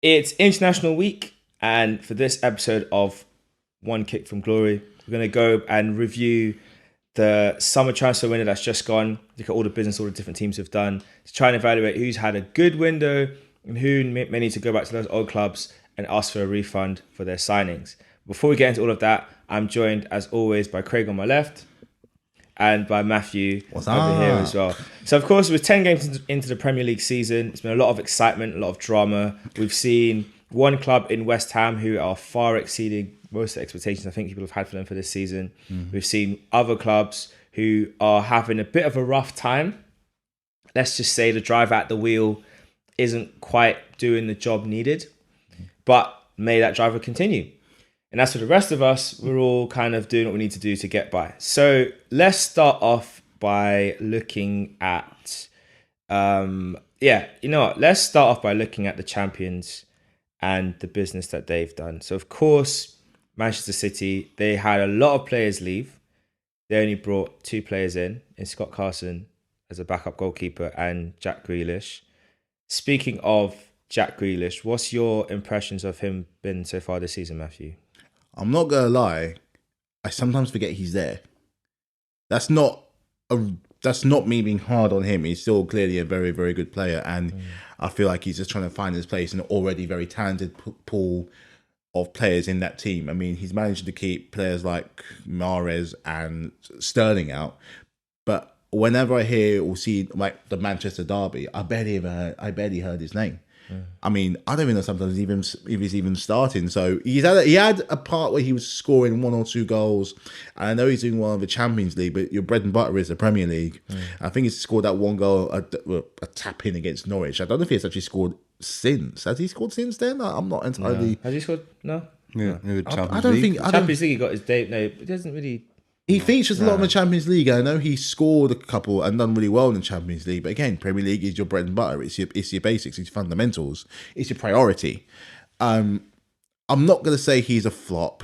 It's International Week, and for this episode of One Kick from Glory, we're going to go and review the summer transfer window that's just gone. Look at all the business all the different teams have done to try and evaluate who's had a good window and who may need to go back to those old clubs and ask for a refund for their signings. Before we get into all of that, I'm joined as always by Craig on my left and by Matthew over here as well. So, of course, with 10 games into the Premier League season, it's been a lot of excitement, a lot of drama. We've seen one club in West Ham who are far exceeding most of the expectations I think people have had for them for this season. We've seen other clubs who are having a bit of a rough time. Let's just say the drive at the wheel isn't quite doing the job needed, but may that driver continue. And as for the rest of us, we're all kind of doing what we need to do to get by. So let's start off by looking at, Let's start off by looking at the champions and the business that they've done. So of course, Manchester City, they had a lot of players leave. They only brought 2 players in Scott Carson as a backup goalkeeper and Jack Grealish. Speaking of Jack Grealish, what's your impressions of him been so far this season, Matthew? I'm not gonna lie, I sometimes forget he's there. That's not me being hard on him. He's still clearly a very, very good player, and I feel like he's just trying to find his place in an already very talented pool of players in that team. I mean, he's managed to keep players like Mahrez and Sterling out, but whenever I hear or see like the Manchester derby, I barely heard his name. I mean, I don't even know sometimes if he's even starting. So he had a part where he was scoring 1 or 2 goals. And I know he's doing well in the Champions League, but your bread and butter is the Premier League. I think he's scored that 1 goal, a tap in against Norwich. I don't know if he's actually scored since. Has he scored since then? I'm not entirely. No. Has he scored? No. Yeah, I don't think. Champions League he got his date. No, it doesn't really. He features a lot in the Champions League. I know he scored a couple and done really well in the Champions League. But again, Premier League is your bread and butter. It's your basics. It's your fundamentals. It's your priority. I'm not going to say he's a flop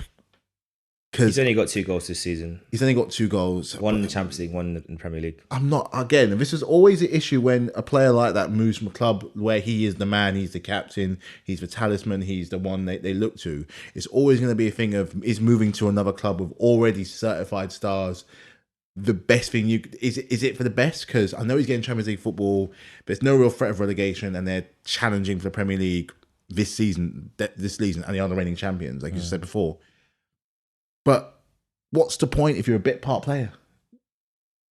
because He's only got 2 goals this season. He's only got 2 goals. 1 in the Champions League, 1 in the Premier League. I'm not, again, this is always the issue when a player like that moves from a club where he is the man, he's the captain, he's the talisman, he's the one they look to. It's always going to be a thing of, is moving to another club with already certified stars the best thing is it for the best? Because I know he's getting Champions League football, but there's no real threat of relegation, and they're challenging for the Premier League this season, and they are the reigning champions, like you said before. But what's the point if you're a bit part player?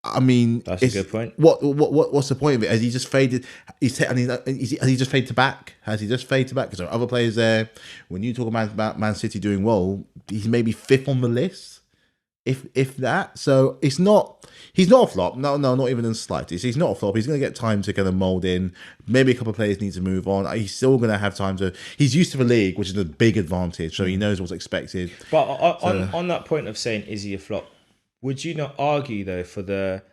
I mean, that's a good point. What's the point of it? Has he just faded? Has he just faded to back? Has he just faded to back? Because there are other players there. When you talk about Man City doing well, he's maybe 5th on the list, if that. So he's not a flop. No, not even in the slightest. He's not a flop. He's going to get time to kind of mould in. Maybe a couple of players need to move on. He's still going to have time to. He's used to the league, which is a big advantage. So he knows what's expected. But on that point of saying is he a flop, would you not argue though for the?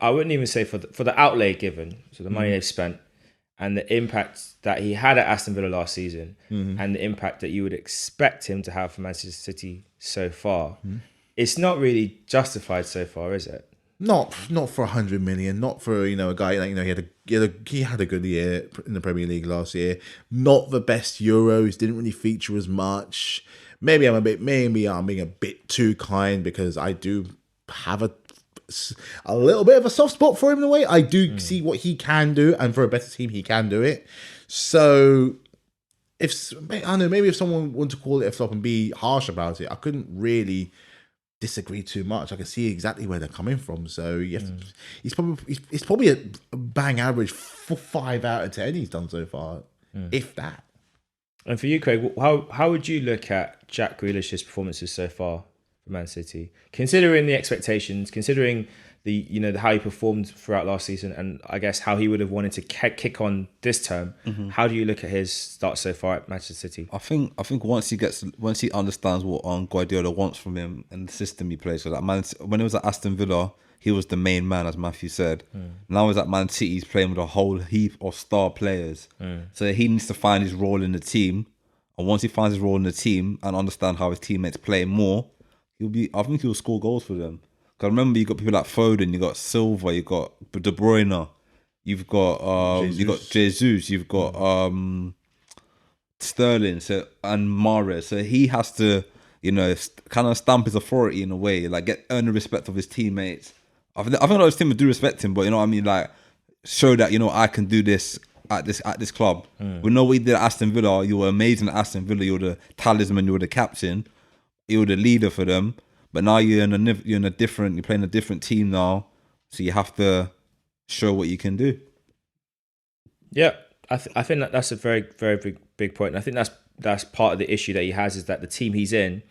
I wouldn't even say for the outlay given, so the money they've spent, and the impact that he had at Aston Villa last season, and the impact that you would expect him to have for Manchester City so far. It's not really justified so far, is it? Not for 100 million. Not for a guy like he had a good year in the Premier League last year. Not the best Euros. Didn't really feature as much. Maybe I'm being a bit too kind because I do have a little bit of a soft spot for him in a way. I do see what he can do, and for a better team, he can do it. So maybe if someone wanted to call it a flop and be harsh about it, I couldn't really disagree too much. I can see exactly where they're coming from. So yes, he's probably a bang average 5 out of 10 he's done so far, if that. And for you, Craig, how would you look at Jack Grealish's performances so far for Man City, considering the expectations, considering the how he performed throughout last season, and I guess how he would have wanted to kick on this term? How do you look at his start so far at Manchester City? I think once he understands what Guardiola wants from him and the system he plays, so that when he was at Aston Villa, he was the main man, as Matthew said. Now he's at Man City, he's playing with a whole heap of star players. So he needs to find his role in the team, and once he finds his role in the team and understand how his teammates play more, I think he'll score goals for them. Because remember, you got people like Foden, you got Silva, you got De Bruyne, you've got Jesus, you've got Sterling, and Mahrez. So he has to, kind of stamp his authority in a way, like earn the respect of his teammates. I think a lot of his teammates do respect him, but you know what I mean, like show that I can do this at this club. We know what he did at Aston Villa. You were amazing at Aston Villa. You were the talisman. You were the captain. You were the leader for them. But now you're playing a different team now, so you have to show what you can do. Yeah, I think that's a very, very big point. And I think that's part of the issue that he has, is that the team he's in,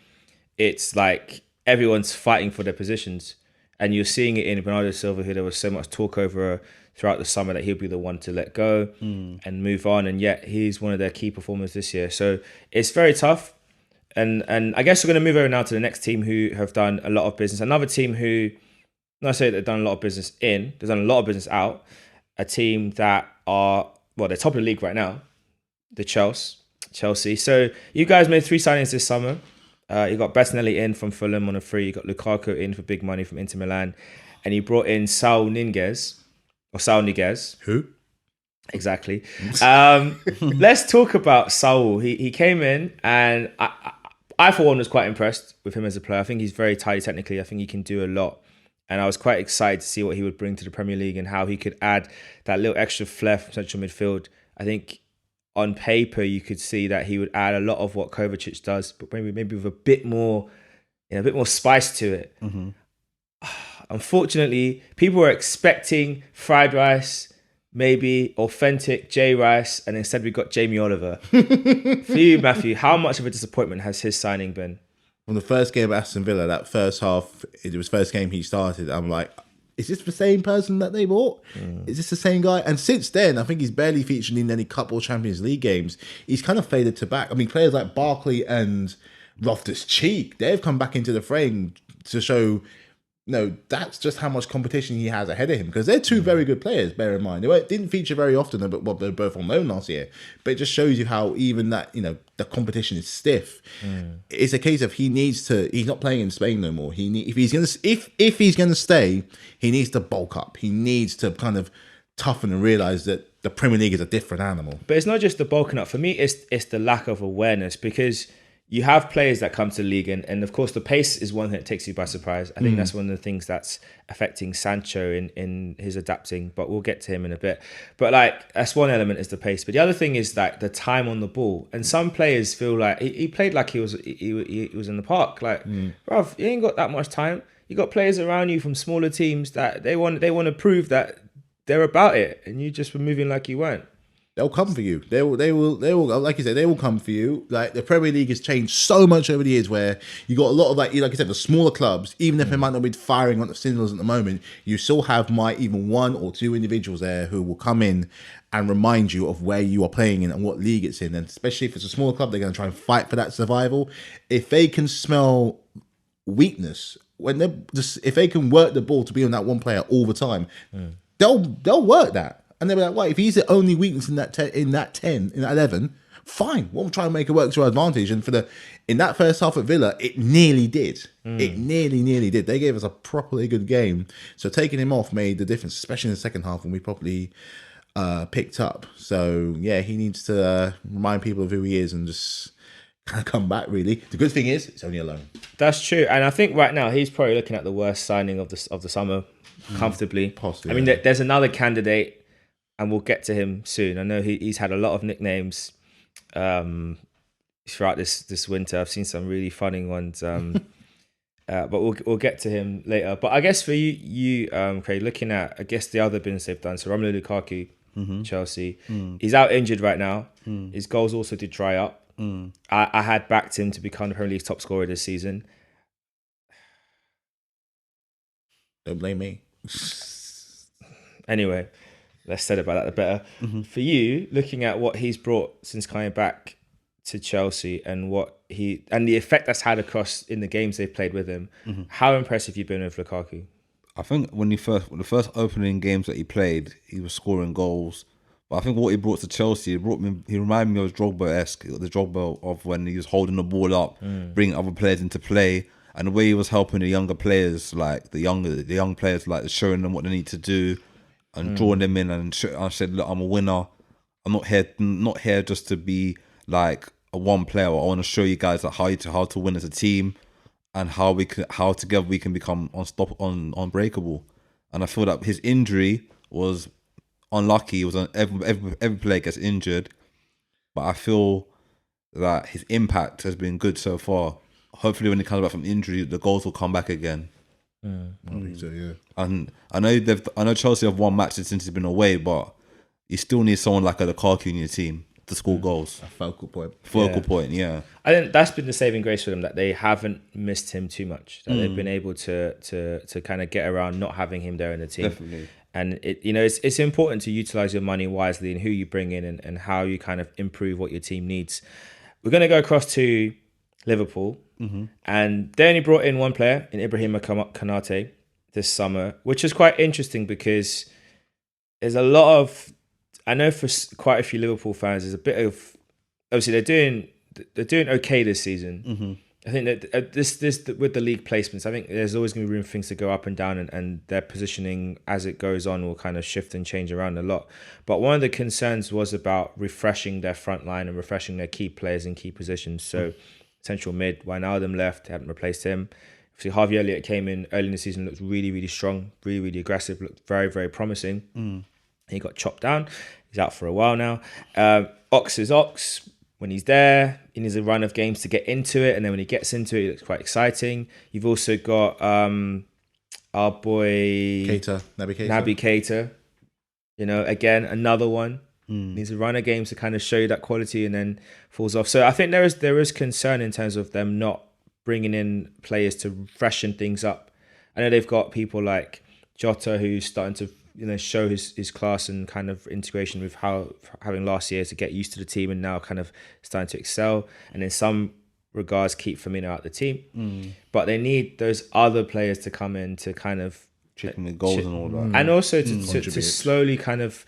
it's like everyone's fighting for their positions. And you're seeing it in Bernardo Silva, who there was so much talk over throughout the summer that he'll be the one to let go and move on. And yet he's one of their key performers this year. So it's very tough. And I guess we're going to move over now to the next team who have done a lot of business. Another team who, not say they've done a lot of business they've done a lot of business out. A team that they're top of the league right now, the Chelsea. So you guys made 3 signings this summer. You got Bettinelli in from Fulham on a free. You got Lukaku in for big money from Inter Milan. And you brought in Saul Niguez. Who? Exactly. Let's talk about Saul. He came in, and I for one was quite impressed with him as a player. I think he's very tidy technically. I think he can do a lot. And I was quite excited to see what he would bring to the Premier League and how he could add that little extra flair from central midfield. I think on paper you could see that he would add a lot of what Kovacic does, but maybe with a bit more spice to it. Mm-hmm. Unfortunately, people were expecting fried rice, maybe authentic J Rice, and instead we got Jamie Oliver. For you, Matthew, how much of a disappointment has his signing been? From the first game at Aston Villa, that first half, it was first game he started. I'm like, is this the same person that they bought? Is this the same guy? And since then, I think he's barely featured in any couple of Champions League games. He's kind of faded to back. I mean, players like Barkley and Loftus-Cheek, they've come back into the frame to show, no, that's just how much competition he has ahead of him. Because they're two very good players, bear in mind. They didn't feature very often, but they're both on loan last year. But it just shows you how even that, the competition is stiff. It's a case of he's not playing in Spain no more. If he's gonna stay, he needs to bulk up. He needs to kind of toughen and realise that the Premier League is a different animal. But it's not just the bulking up. For me, it's the lack of awareness, because you have players that come to the league, and of course the pace is one that takes you by surprise. I think that's one of the things that's affecting Sancho in his adapting, but we'll get to him in a bit. But that's one element, is the pace. But the other thing is the time on the ball. And some players feel like he played like he was in the park. Bruv, you ain't got that much time. You got players around you from smaller teams that they want to prove that they're about it, and you just were moving like you weren't. They'll come for you. They will. Like you said, they will come for you. Like, the Premier League has changed so much over the years, where you got a lot of like you said, the smaller clubs. Even if they might not be firing on the cylinders at the moment, you still have even 1 or 2 individuals there who will come in and remind you of where you are playing in and what league it's in. And especially if it's a smaller club, they're going to try and fight for that survival. If they can smell weakness, if they can work the ball to be on that one player all the time, they'll work that. And they'll be like, if he's the only weakness in that 11, fine. We'll try and make it work to our advantage. And in that first half at Villa, it nearly did. It nearly did. They gave us a properly good game. So taking him off made the difference, especially in the second half when we properly picked up. So yeah, he needs to remind people of who he is and just kind of come back, really. The good thing is, it's only a loan. That's true. And I think right now he's probably looking at the worst signing of the summer comfortably. Possibly. I mean, there's another candidate, and we'll get to him soon. I know he's had a lot of nicknames throughout this winter. I've seen some really funny ones, but we'll get to him later. But I guess for you, Craig, looking at the other business they've done. So Romelu Lukaku, Chelsea, he's out injured right now. His goals also did dry up. I had backed him to become the Premier League's top scorer this season. Don't blame me. Anyway, less said about that, the better. For you, looking at what he's brought since coming back to Chelsea and the effect that's had across in the games they've played with him, how impressive you've been with Lukaku? I think when the first opening games that he played, he was scoring goals. But I think what he brought to Chelsea, he reminded me of Drogba-esque, the Drogba of when he was holding the ball up, bringing other players into play, and the way he was helping the younger players, like the young players, like showing them what they need to do and drawing them in. And I said, look, I'm a winner. I'm not here just to be like a one player. I want to show you guys like how to win as a team, and how together we can become unbreakable. And I feel that his injury was unlucky. It was every player gets injured, but I feel that his impact has been good so far. Hopefully, when he comes back from injury, the goals will come back again. I think so, yeah. And I know Chelsea have won matches since he's been away, but you still need someone like a Lukaku in your team to score goals. A focal point. Yeah. I think that's been the saving grace for them, that they haven't missed him too much. That they've been able to kind of get around not having him there in the team. Definitely. And it's important to utilize your money wisely and who you bring in and how you kind of improve what your team needs. We're going to go across to Liverpool, and they only brought in one player, in Ibrahima Konate, this summer, which is quite interesting because there's a lot of, I know for quite a few Liverpool fans, there's a bit of, obviously they're doing okay this season. I think that this with the league placements, I think there's always going to be room for things to go up and down, and their positioning as it goes on will kind of shift and change around a lot. But one of the concerns was about refreshing their front line and refreshing their key players in key positions. So central mid, Wijnaldum left, they haven't replaced him. Obviously, Harvey Elliott came in early in the season, looked really, really strong, really, really aggressive, looked very, very promising. He got chopped down. He's out for a while now. Ox is Ox. When he's there, he needs a run of games to get into it, and then when he gets into it, it looks quite exciting. You've also got our boy Naby Keita. Again, another one. Needs a run of games to kind of show you that quality, and then falls off. So I think there is concern in terms of them not bringing in players to freshen things up. I know they've got people like Jota who's starting to show his class and kind of integration with having last year to get used to the team, and now kind of starting to excel, and in some regards keep Firmino out the team. But they need those other players to come in to kind of chipping with goals and all that, and also to slowly kind of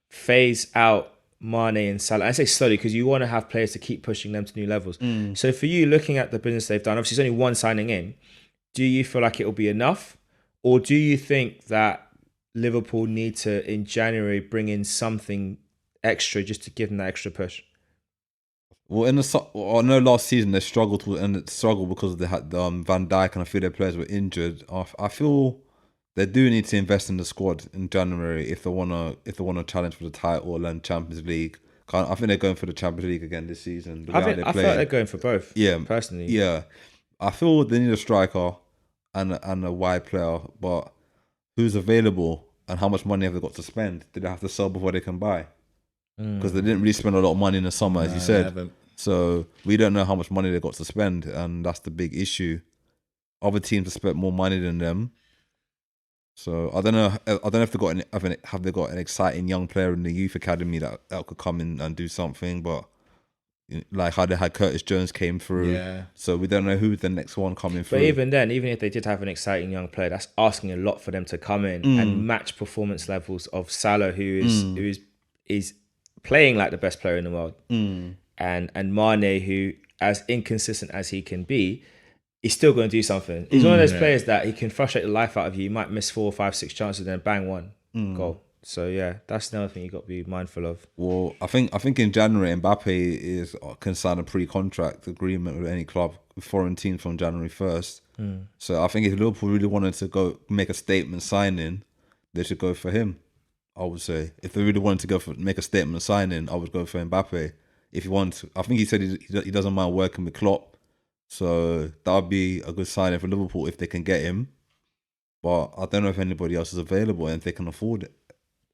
phase out Mane and Salah. I say slowly because you want to have players to keep pushing them to new levels. So for you, looking at the business they've done, obviously there's only one signing in. Do you feel like it will be enough, or do you think that Liverpool need to, in January, bring in something extra just to give them that extra push? Well, I know last season they struggled because they had Van Dijk and a few of their players were injured. I feel they do need to invest in the squad in January if they wanna challenge for the title and Champions League. I think they're going for the Champions League again this season. I feel like they're going for both. Yeah, personally. Yeah, I feel they need a striker and a wide player, but who's available and how much money have they got to spend? Did they have to sell before they can buy? Because they didn't really spend a lot of money in the summer, as you said. So we don't know how much money they got to spend, and that's the big issue. Other teams have spent more money than them. So I don't know if they got an exciting young player in the youth academy that could come in and do something, but like how they had Curtis Jones came through. Yeah. So we don't know who's the next one coming through. But even then, even if they did have an exciting young player, that's asking a lot for them to come in and match performance levels of Salah, who is playing like the best player in the world, and Mane, who, as inconsistent as he can be, he's still going to do something. He's one of those players that he can frustrate the life out of you. You might miss 4, 5, 6 chances, and then bang, one goal. So yeah, that's another thing you got to be mindful of. Well, I think in January Mbappe can sign a pre-contract agreement with any club, foreign team from January 1st. So I think if Liverpool really wanted to go make a statement signing, they should go for him. I would say if they really wanted to make a statement signing, I would go for Mbappe. If you want to, I think he said he doesn't mind working with Klopp, so that would be a good signing for Liverpool if they can get him. But I don't know if anybody else is available and if they can afford it.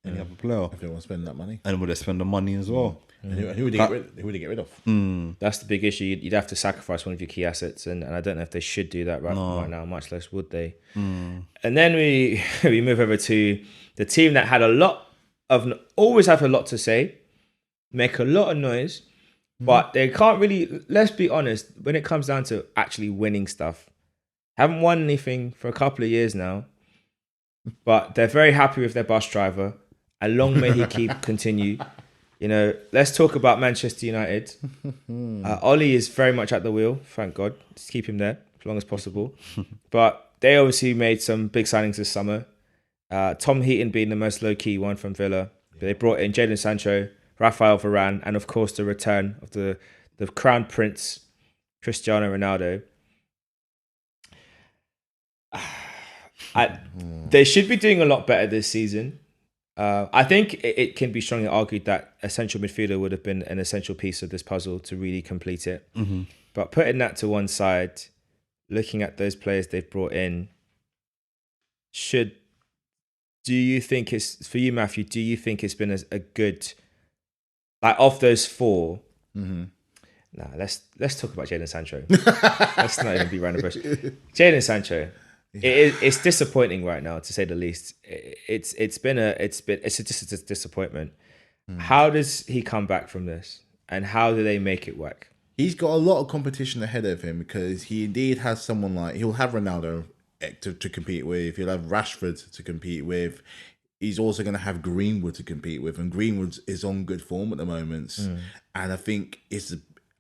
Any other player. If they want to spend that money. And would they spend the money as well? Who would they get rid of? That's the big issue. You'd have to sacrifice one of your key assets, and I don't know if they should do that right now, much less would they. And then we move over to the team that had always have a lot to say, make a lot of noise, but they can't really, let's be honest, when it comes down to actually winning stuff, haven't won anything for a couple of years now, but they're very happy with their bus driver. And long may he continue. Let's talk about Manchester United. Ollie is very much at the wheel, thank God. Let's keep him there as long as possible. But they obviously made some big signings this summer. Tom Heaton being the most low-key one from Villa. They brought in Jaden Sancho Rafael Varane, and of course the return of the crown prince, Cristiano Ronaldo. They should be doing a lot better this season. I think it can be strongly argued that a central midfielder would have been an essential piece of this puzzle to really complete it. Mm-hmm. But putting that to one side, looking at those players they've brought in, do you think it's, for you, Matthew, do you think it's been a good, like, of those four? Mm-hmm. Nah, let's talk about Jaden Sancho. Let's not even be around the bush. Jaden Sancho. Yeah. It's disappointing right now, to say the least. It's just a disappointment. How does he come back from this, and how do they make it work? He's got a lot of competition ahead of him because he indeed has someone like, he'll have Ronaldo to compete with. He'll have Rashford to compete with. He's also going to have Greenwood to compete with, and Greenwood is on good form at the moment. And I think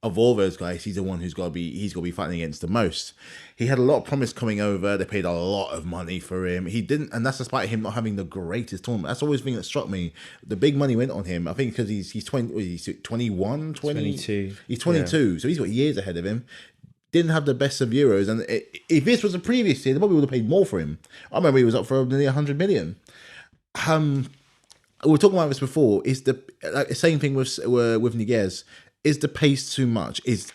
of all those guys, he's the one he's got to be fighting against the most. He had a lot of promise coming over. They paid a lot of money for him. He didn't, and that's despite him not having the greatest tournament. That's always the thing that struck me. The big money went on him. I think because he's 21, 22. He's 22, so he's got years ahead of him. Didn't have the best of Euros, and if this was a previous year, they probably would have paid more for him. I remember he was up for nearly 100 million. We were talking about this before. Is the same thing with Niguez? Is the pace too much? Is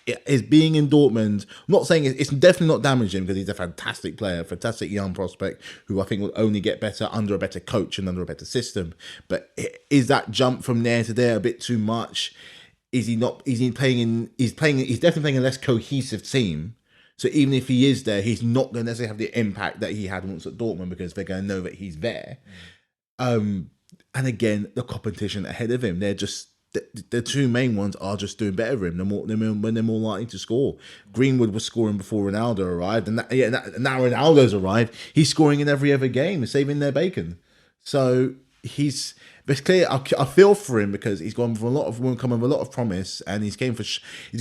being in Dortmund? I'm not saying it's definitely not damaging, because he's a fantastic player, fantastic young prospect who I think will only get better under a better coach and under a better system. But is that jump from there to there a bit too much? Is he not? He's definitely playing a less cohesive team. So even if he is there, he's not going to necessarily have the impact that he had once at Dortmund, because they're going to know that he's there. And again, the competition ahead of him, they're just. The two main ones are just doing better for him. When they're more likely to score. Greenwood was scoring before Ronaldo arrived, and now Ronaldo's arrived. He's scoring in every other game, saving their bacon. So it's clear. I feel for him, because he's come with a lot of promise, and he's got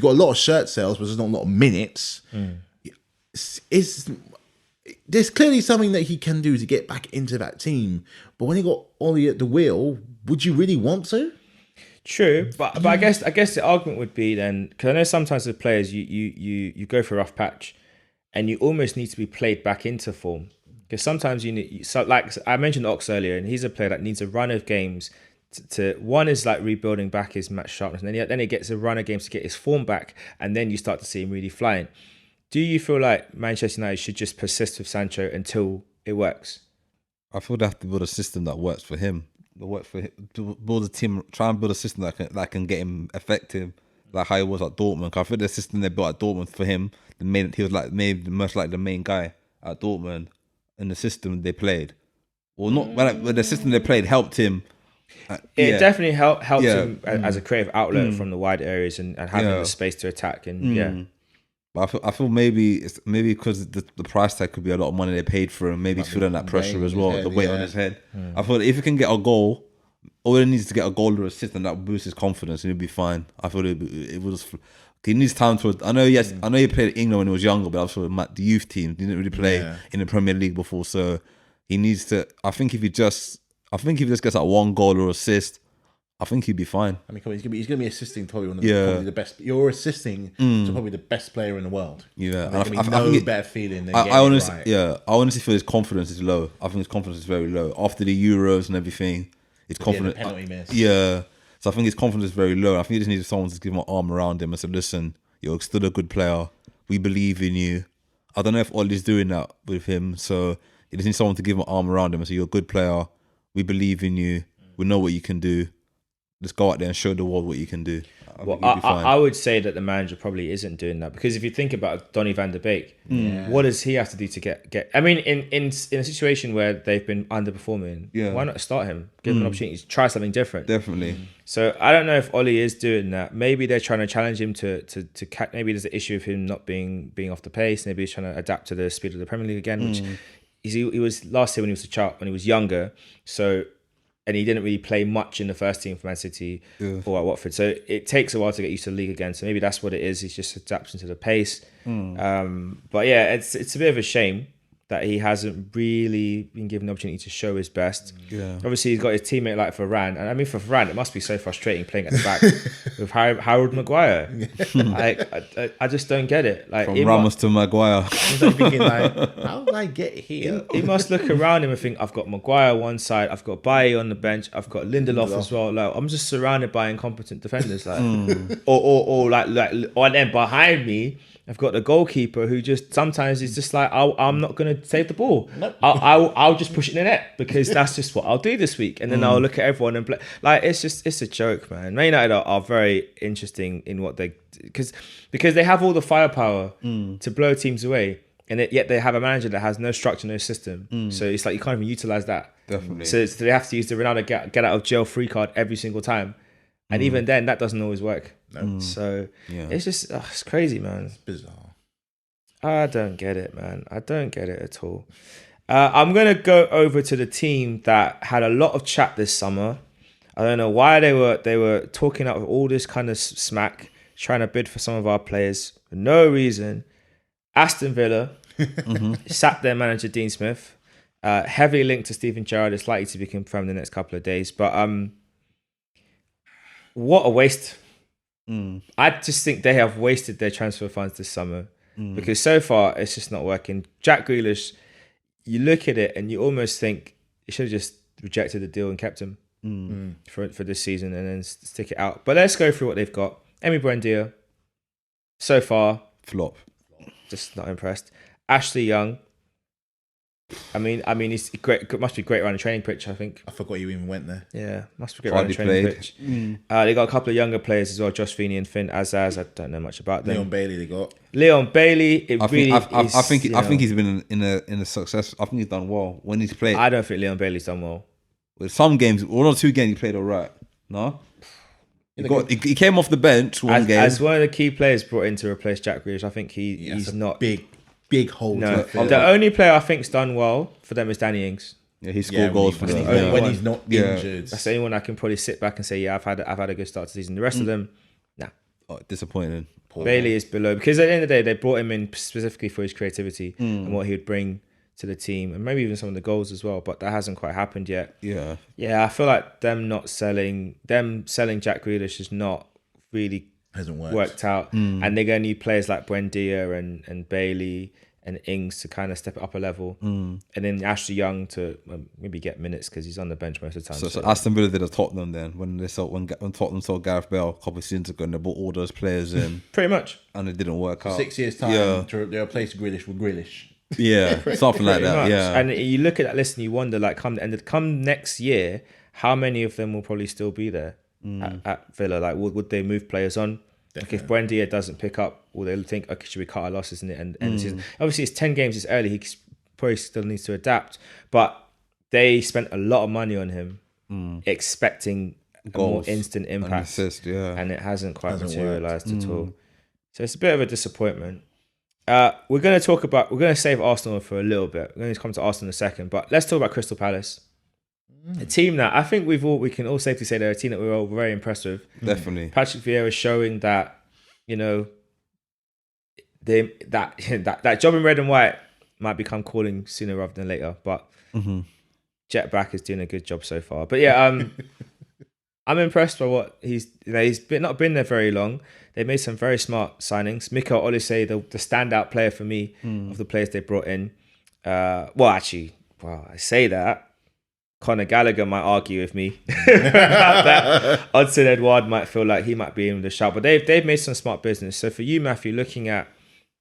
a lot of shirt sales, but there's not a lot of minutes. There's clearly something that he can do to get back into that team. But when he got Ollie at the wheel, would you really want to? True, but I guess the argument would be then, because I know sometimes as players you go for a rough patch, and you almost need to be played back into form, because sometimes like I mentioned Ox earlier, and he's a player that needs a run of games to one is like rebuilding back his match sharpness, and then he gets a run of games to get his form back, and then you start to see him really flying. Do you feel like Manchester United should just persist with Sancho until it works? I feel they have to build a system that works for him. To build a team, try and build a system that can get him effective, like how he was at Dortmund. 'Cause I think the system they built at Dortmund for him, he was like maybe most like the main guy at Dortmund, and the system they played, or not, but the system they played helped him. It definitely helped him as a creative outlet from the wide areas and having the space to attack But I feel maybe it's because the price tag could be a lot of money they paid for him. Maybe he's feeling that pressure as well, the weight on his head. I feel if he can get a goal, all he needs is to get a goal or assist, and that boosts his confidence, and he'll be fine. I feel it was. He needs time to. I know he played in England when he was younger, but I feel the youth team, he didn't really play in the Premier League before, so he needs to. I think if he just gets that one goal or assist, I think he'd be fine. I mean, he's gonna be assisting probably probably the best. You're assisting to probably the best player in the world. Yeah, there's gonna be no better feeling than I honestly feel his confidence is low. I think his confidence is very low after the Euros and everything. His confidence, the penalty miss. Yeah. So I think his confidence is very low. I think he just needs someone to give him an arm around him and say, "Listen, you're still a good player. We believe in you." I don't know if Ollie's doing that with him, so he just needs someone to give him an arm around him and say, "You're a good player. We believe in you. We know what you can do. Just go out there and show the world what you can do." I would say that the manager probably isn't doing that, because if you think about Donny van de Beek, what does he have to do to get? I mean, in a situation where they've been underperforming, why not start him? Give him an opportunity to try something different. Definitely. So I don't know if Ollie is doing that. Maybe they're trying to challenge him to maybe there's an issue of him not being off the pace. Maybe he's trying to adapt to the speed of the Premier League again, which he was last year when he was a child, when he was younger. So. And he didn't really play much in the first team for Man City or at Watford. So it takes a while to get used to the league again. So maybe that's what it is. He's just adapting to the pace. But yeah, it's a bit of a shame. that he hasn't really been given the opportunity to show his best. Yeah. Obviously, he's got his teammate like Varane, and I mean for Varane, it must be so frustrating playing at the back with Harold Maguire. I just don't get it. Like From Ramos to Maguire. He's like thinking like, how did I get here? he must look around him and think, I've got Maguire on one side, I've got Bailly on the bench, I've got Lindelof as well. Like I'm just surrounded by incompetent defenders, like, or then behind me, I've got the goalkeeper who just sometimes is just like, I'm not going to save the ball. Nope. I'll just push it in the net because that's just what I'll do this week. And then I'll look at everyone and play. Like it's a joke, man. Man United are very interesting in what they because they have all the firepower to blow teams away, and yet they have a manager that has no structure, no system. So it's like you can't even utilize that. Definitely. So they have to use the Ronaldo get out of jail free card every single time. And even then, that doesn't always work. So it's just, it's crazy, man. It's bizarre. I don't get it, man. I don't get it at all. I'm going to go over to the team that had a lot of chat this summer. I don't know why they were talking up all this kind of smack, trying to bid for some of our players for no reason. Aston Villa sacked their manager, Dean Smith. Heavily linked to Steven Gerrard. It's likely to be confirmed in the next couple of days. But what a waste. I just think they have wasted their transfer funds this summer because so far it's just not working. Jack Grealish, you look at it and you almost think you should have just rejected the deal and kept him for this season and then stick it out. But let's go through what they've got. Emi Buendia, so far, Flop. just not impressed. Ashley Young, I mean, he's great. Must be great around the training pitch, I think. I forgot you even went there. Yeah, must be great around the training pitch. They got a couple of younger players as well, Josh Feeney and Finn Azaz. I don't know much about them. Leon Bailey they got. Leon Bailey, I think he's been in a success. I think he's done well when he's played. I don't think Leon Bailey's done well. With some games, one or two games, he played all right. No, he came off the bench one game as one of the key players brought in to replace Jack Grealish. I think he's not big hole. No, to fill. the only player I think's done well for them is Danny Ings. Yeah, he scored goals for them. Only when he's not injured. That's the only one I can probably sit back and say, yeah, I've had a good start to the season. The rest of them, nah. Oh, disappointing. Bailey is below because at the end of the day, they brought him in specifically for his creativity and what he would bring to the team, and maybe even some of the goals as well. But that hasn't quite happened yet. Yeah. I feel like them selling Jack Grealish has not really hasn't worked out, and they're going to need players like Buendia and Bailey and Ings to kind of step it up a level, and then Ashley Young to maybe get minutes because he's on the bench most of the time. So Aston Villa did a Tottenham then when Tottenham sold Gareth Bale a couple of seasons ago and they brought all those players in, pretty much, and it didn't work out. 6 years time to replace Grealish with Grealish. Yeah, something like that. Much. Yeah, and you look at that list and you wonder, like, come next year, how many of them will probably still be there at Villa? Like, would they move players on? Like, if Buendia doesn't pick up, will they think, okay, should we cut our losses in it? And the season? Obviously, it's 10 games. It's early. He probably still needs to adapt. But they spent a lot of money on him, expecting a more instant impact, assist, and it hasn't quite materialised at all. So it's a bit of a disappointment. We're going to save Arsenal for a little bit. We're going to come to Arsenal in a second, but let's talk about Crystal Palace. A team that I think we can all safely say they're a team that we're all very impressed with. Definitely. Patrick Vieira showing that, that job in red and white might become calling sooner rather than later, but Jet Back is doing a good job so far. But yeah, I'm impressed by what he's not been there very long. They made some very smart signings. Mikel Olise, the standout player for me of the players they brought in. I say that. Conor Gallagher might argue with me about that. Hudson Edouard might feel like he might be in the shout, but they've made some smart business. So for you, Matthew, looking at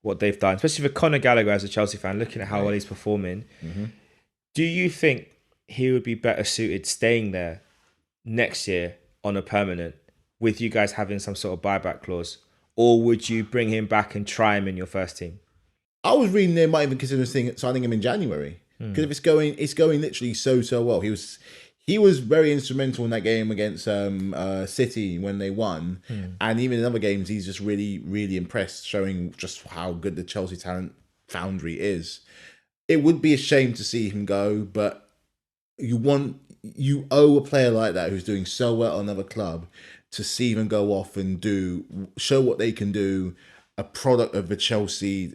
what they've done, especially for Conor Gallagher as a Chelsea fan, looking at how well he's performing, do you think he would be better suited staying there next year on a permanent with you guys having some sort of buyback clause, or would you bring him back and try him in your first team? I was reading they might even consider signing him in January because if it's going literally so well. He was very instrumental in that game against City when they won, and even in other games he's just really impressed, showing just how good the Chelsea talent foundry is. It would be a shame to see him go, but you owe a player like that who's doing so well at another club to see them go off and show what they can do, a product of the Chelsea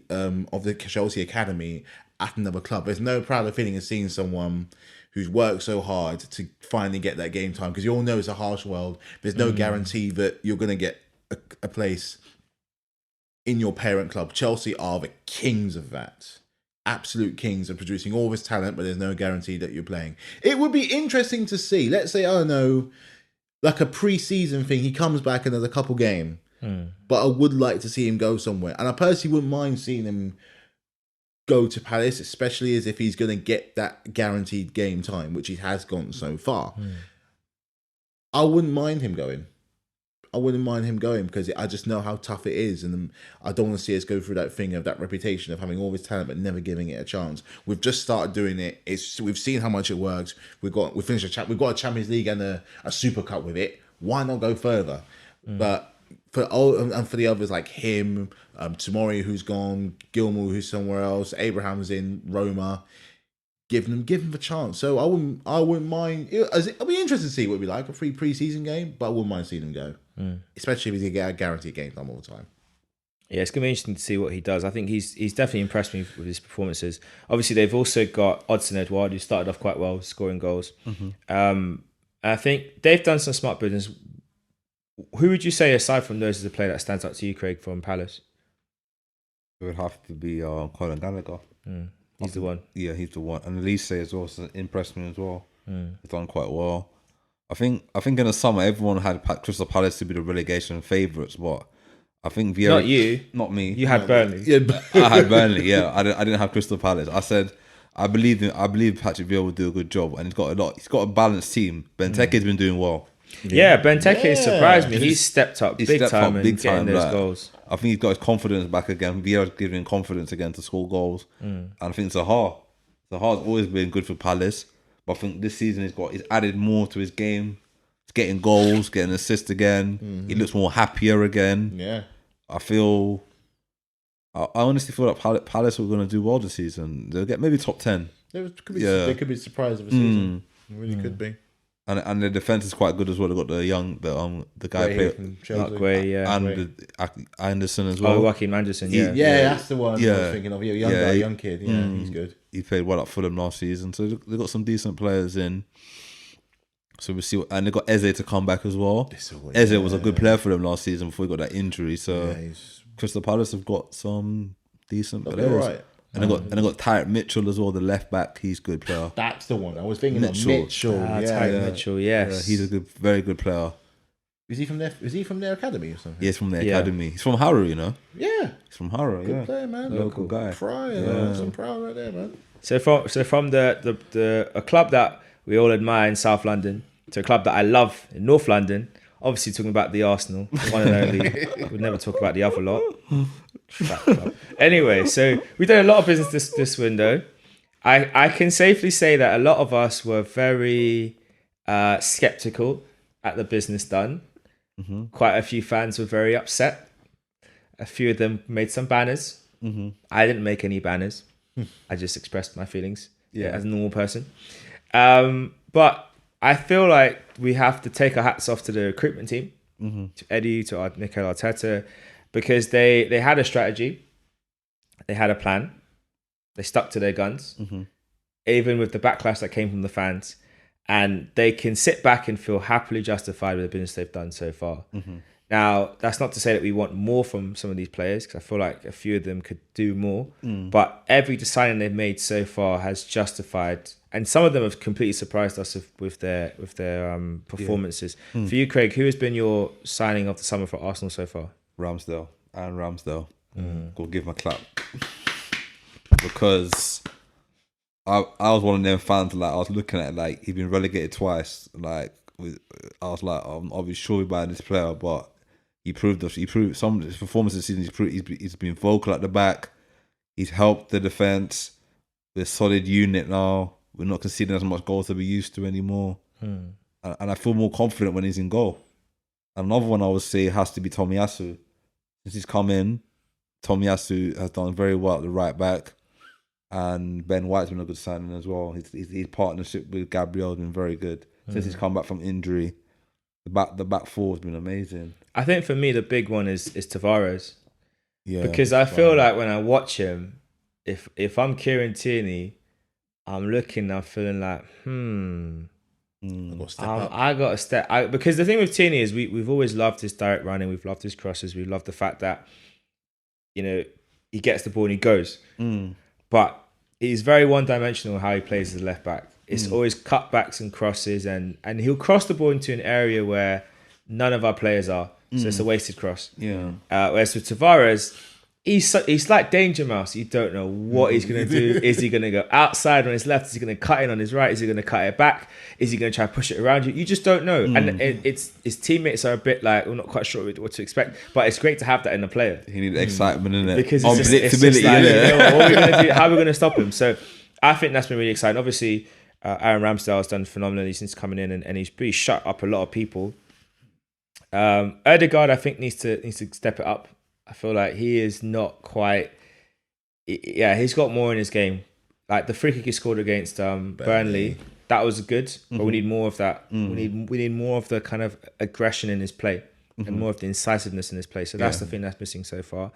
Academy, at another club. There's no prouder feeling of seeing someone who's worked so hard to finally get that game time, because you all know it's a harsh world. There's no guarantee that you're going to get a place in your parent club. Chelsea are the kings of that. Absolute kings of producing all this talent, but there's no guarantee that you're playing. It would be interesting to see. Let's say, I don't know, like a pre-season thing. He comes back and there's a couple game, but I would like to see him go somewhere. And I personally wouldn't mind seeing him go to Palace, especially as if he's going to get that guaranteed game time, which he has gotten so far. I wouldn't mind him going. Because I just know how tough it is, and I don't want to see us go through that thing of that reputation of having all this talent but never giving it a chance. We've just started doing it. We've seen how much it works. We've got a Champions League and a Super Cup with it. Why not go further? But for the others like him, Tomori who's gone, Gilmour who's somewhere else, Abraham's in Roma. Give them the chance. So I wouldn't mind. It'll be interesting to see what it'd be like a free pre-season game, but I wouldn't mind seeing him go, especially if he get a guaranteed game time all the time. Yeah, it's gonna be interesting to see what he does. I think he's definitely impressed me with his performances. Obviously, they've also got Odsonne Edouard, who started off quite well, scoring goals. I think they've done some smart business. Who would you say, aside from those, is a player that stands out to you, Craig, from Palace? It would have to be Colin Gallagher. He's the one. Yeah, he's the one. And Elise has also impressed me as well. He's done quite well. I think in the summer everyone had Crystal Palace to be the relegation favourites, but I think Vieira. Not you. Not me. You had Burnley. Yeah, I had Burnley. Yeah, I didn't have Crystal Palace. I said I believe Patrick Vieira will do a good job, and he's got a balanced team. Benteke's been doing well. Yeah, Benteke surprised me. He's stepped up big time and getting those goals. I think he's got his confidence back again. Vieira's giving him confidence again to score goals. And I think Zaha's always been good for Palace, but I think this season he's added more to his game. He's getting goals, getting assists again. He looks more happier again. Yeah. I honestly feel like Palace are going to do well this season. They'll get maybe top 10. They could be a surprise of a season. It really could be. And the defense is quite good as well. They've got the guy playing Anderson as well. Oh, Joachim Anderson, Yeah, that's the one I was thinking of. Young kid. Yeah, he's good. He played well at Fulham last season, so they've got some decent players in. So we'll see. And they got Eze to come back as well. Eze was a good player for them last season before he got that injury. So Crystal Palace have got some decent players. Right. And they got Tyrick Mitchell as well, the left back. He's a good player. That's the one I was thinking of. Mitchell. Tyrick Mitchell. Yes, he's a very good player. Is he from their academy or something? Yeah, he's from their academy. He's from Harrow, you know. Yeah, he's from Harrow. Good player, man. Local guy. Pride, some pride right there, man. So from a club that we all admire in South London to a club that I love in North London. Obviously, talking about the Arsenal, one and only. We'd never talk about the other lot. Anyway, so we've done a lot of business this window. I can safely say that a lot of us were very skeptical at the business done. Quite a few fans were very upset. A few of them made some banners. I didn't make any banners. I just expressed my feelings as a normal person. But I feel like we have to take our hats off to the recruitment team, to Eddie, to Mikel Arteta, because they had a strategy, they had a plan, they stuck to their guns, even with the backlash that came from the fans, and they can sit back and feel happily justified with the business they've done so far. Now, that's not to say that we want more from some of these players, because I feel like a few of them could do more, but every signing they've made so far has justified, and some of them have completely surprised us with their performances. For you, Craig, who has been your signing of the summer for Arsenal so far? Ramsdale. Go give him a clap. Because I was one of them fans, like, I was looking at, like, he's been relegated twice. Like, I was like, I'm obviously sure we're buying this player, but he proved some of his performances this season. He's been vocal at the back. He's helped the defense. We're a solid unit now. We're not conceding as much goals as we used to anymore. And I feel more confident when he's in goal. Another one I would say has to be Tomiyasu. Since he's come in, Tomiyasu has done very well at the right back. And Ben White's been a good signing as well. His partnership with Gabriel has been very good. Since he's come back from injury, the back four has been amazing. I think for me, the big one is Tavares. Yeah, because I feel like when I watch him, if I'm Kieran Tierney, I'm feeling like, I've got to step up. I got to step. Because the thing with Tierney is we've always loved his direct running, we've loved his crosses, we love the fact that, you know, he gets the ball and he goes. But he's very one-dimensional how he plays as a left back. It's always cutbacks and crosses, and he'll cross the ball into an area where none of our players are. So it's a wasted cross. Yeah. Whereas with Tavares, he's like Danger Mouse. You don't know what he's going to do. Is he going to go outside on his left? Is he going to cut in on his right? Is he going to cut it back? Is he going to try to push it around you? You just don't know. And it's his teammates are a bit like, we're not quite sure what to expect. But it's great to have that in a player. He needs excitement in it. Because it's just like, you know, what are we going to do? How are we going to stop him? So I think that's been really exciting. Obviously, Aaron Ramsdale has done phenomenally since coming in, and he's really shut up a lot of people. Ødegaard, I think, needs to step it up. I feel like he is not quite. Yeah, he's got more in his game. Like the free kick he scored against Burnley, that was good, but we need more of that. We need more of the kind of aggression in his play and more of the incisiveness in his play. So that's the thing that's missing so far.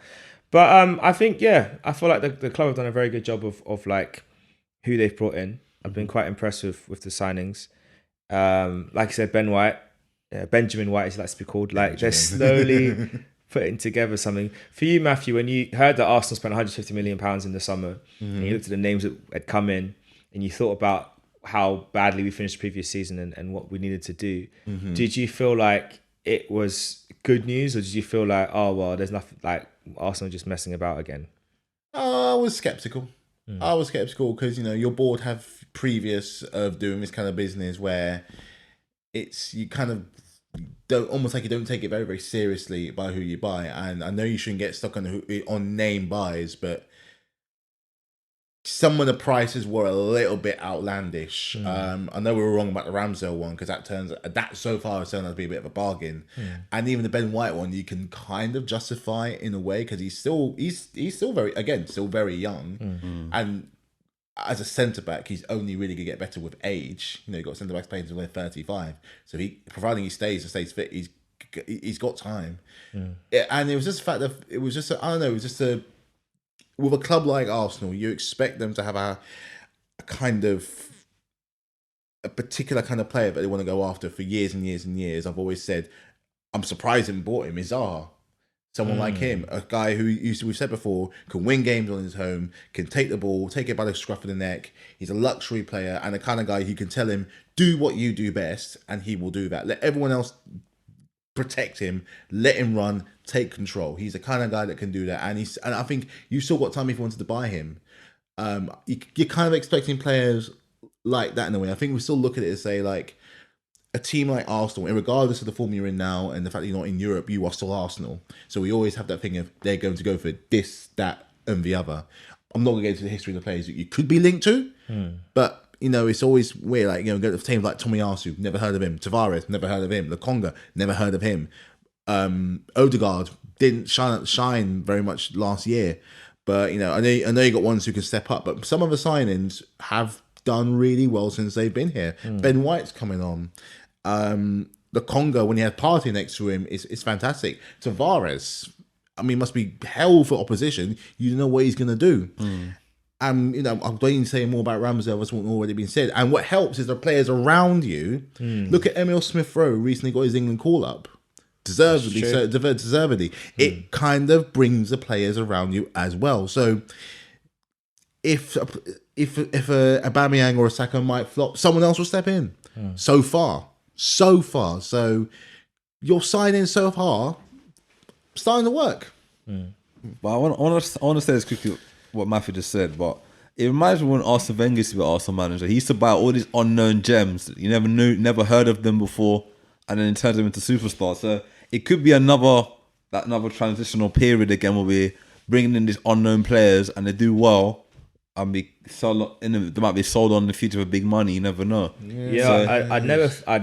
But I think I feel like the club have done a very good job of like who they've brought in. I've been quite impressed with the signings. Like I said, Benjamin White, as he likes to be called. Like they're slowly putting together something. For you, Matthew, when you heard that Arsenal spent £150 million in the summer, and you looked at the names that had come in, and you thought about how badly we finished the previous season and what we needed to do, did you feel like it was good news, or did you feel like, oh well, there's nothing, like Arsenal just messing about again? I was sceptical. I was sceptical because, you know, your board have previous of doing this kind of business where it's, you kind of don't, almost like you don't take it very, very seriously by who you buy. And I know you shouldn't get stuck on name buys, but some of the prices were a little bit outlandish. I know we were wrong about the Ramsdale one because that so far has turned out to be a bit of a bargain. And even the Ben White one, you can kind of justify it in a way because he's still very young, and as a centre back, he's only really gonna get better with age. You know, you got centre backs playing until they're 35, so providing he stays fit, he's got time. And it was just the fact that it was just with a club like Arsenal, you expect them to have a particular kind of player that they want to go after for years and years and years. I've always said, I'm surprised they bought him. Zaha, someone like him, a guy who we've said before, can win games on his home, can take the ball, take it by the scruff of the neck. He's a luxury player and the kind of guy you can tell him, do what you do best, and he will do that. Let everyone else protect him, let him run, take control. He's the kind of guy that can do that, and I think you've still got time if you wanted to buy him. You're kind of expecting players like that in a way. I think we still look at it and say, like, a team like Arsenal, and regardless of the form you're in now and the fact that you're not in Europe, you are still Arsenal. So we always have that thing of they're going to go for this, that, and the other. I'm not going to get into the history of the players that you could be linked to, but you know, it's always weird. Like, you know, go to teams like Tomiyasu, never heard of him. Tavares, never heard of him. Lukaku, never heard of him. Ødegaard didn't shine very much last year, but you know, I know you got ones who can step up. But some of the signings have done really well since they've been here. Ben White's coming on. Lukaku, when he has Partey next to him, is fantastic. Tavares, I mean, must be hell for opposition. You don't know what he's gonna do. You know, I'm going to say more about Ramsdale that's already been said. And what helps is the players around you. Look at Emil Smith-Rowe, recently got his England call-up. Deservedly. It kind of brings the players around you as well. So if a Aubameyang or a Saka might flop, someone else will step in. So far. So your signing so far starting to work. But I want to say this quickly, what Matthew just said, but it reminds me when Arsene Wenger used to be Arsenal manager. He used to buy all these unknown gems that you never knew, never heard of them before, and then turns them into superstars. So it could be another transitional period again where we're bringing in these unknown players and they do well and they might be sold on in the future for big money. You never know. I'd